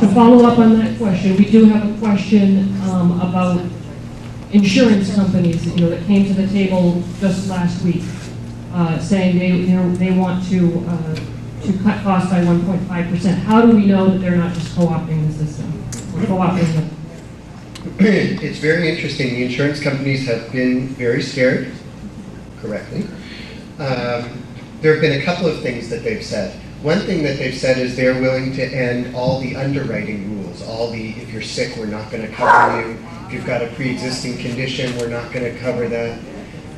To follow up on that question, we do have a question about insurance companies, that came to the table just last week, saying they want to cut costs by 1.5%. How do we know that they're not just co-opting the system or co-opting the? It's very interesting. The insurance companies have been very scared, correctly. There have been a couple of things that they've said. One thing that they've said is they're willing to end all the underwriting rules, if you're sick, we're not going to cover you. If you've got a pre-existing condition, we're not going to cover that.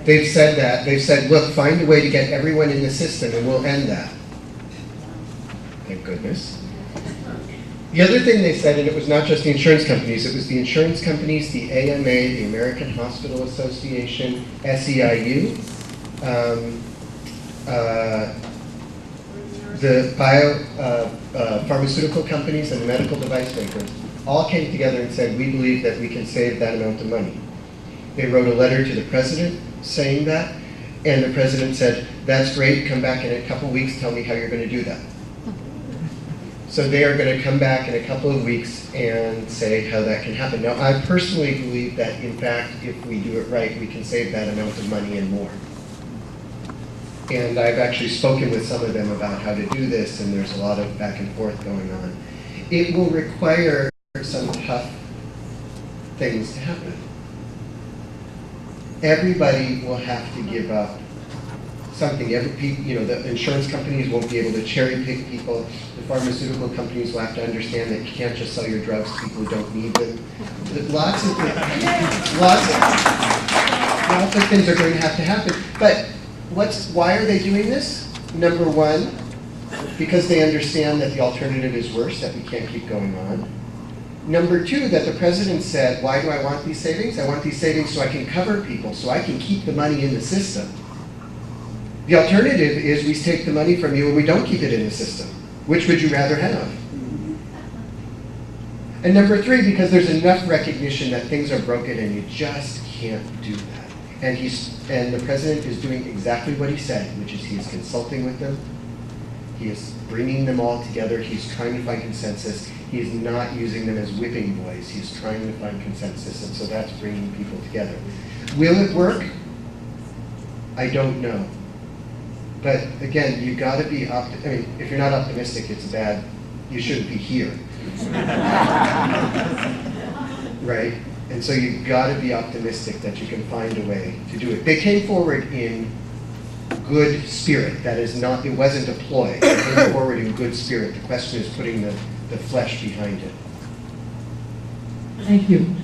They've said that. They've said, look, find a way to get everyone in the system and we'll end that. Thank goodness. The other thing they said, and it was not just the insurance companies, it was the insurance companies, the AMA, the American Hospital Association, SEIU, the pharmaceutical companies and the medical device makers all came together and said, we believe that we can save that amount of money. They wrote a letter to the president saying that, and the president said, that's great, come back in a couple of weeks, tell me how you're going to do that. So they are going to come back in a couple of weeks and say how that can happen. Now, I personally believe that, in fact, if we do it right, we can save that amount of money and more. And I've actually spoken with some of them about how to do this, and there's a lot of back and forth going on. It will require some tough things to happen. Everybody will have to give up something. The insurance companies won't be able to cherry pick people. The pharmaceutical companies will have to understand that you can't just sell your drugs to people who don't need them. Lots of things are going to have to happen. But why are they doing this? Number one, because they understand that the alternative is worse, that we can't keep going on. Number two, that the president said, why do I want these savings? I want these savings so I can cover people, so I can keep the money in the system. The alternative is we take the money from you and we don't keep it in the system. Which would you rather have? And number three, because there's enough recognition that things are broken and you just can't do that. And the president is doing exactly what he said, which is he's consulting with them. He is bringing them all together. He's trying to find consensus. He is not using them as whipping boys. He's trying to find consensus, and so that's bringing people together. Will it work? I don't know. But again, you got to be if you're not optimistic, it's bad. You shouldn't be here. Right? And so you've got to be optimistic that you can find a way to do it. They came forward in good spirit. That is not, it wasn't a ploy. They came forward in good spirit. The question is putting the flesh behind it. Thank you.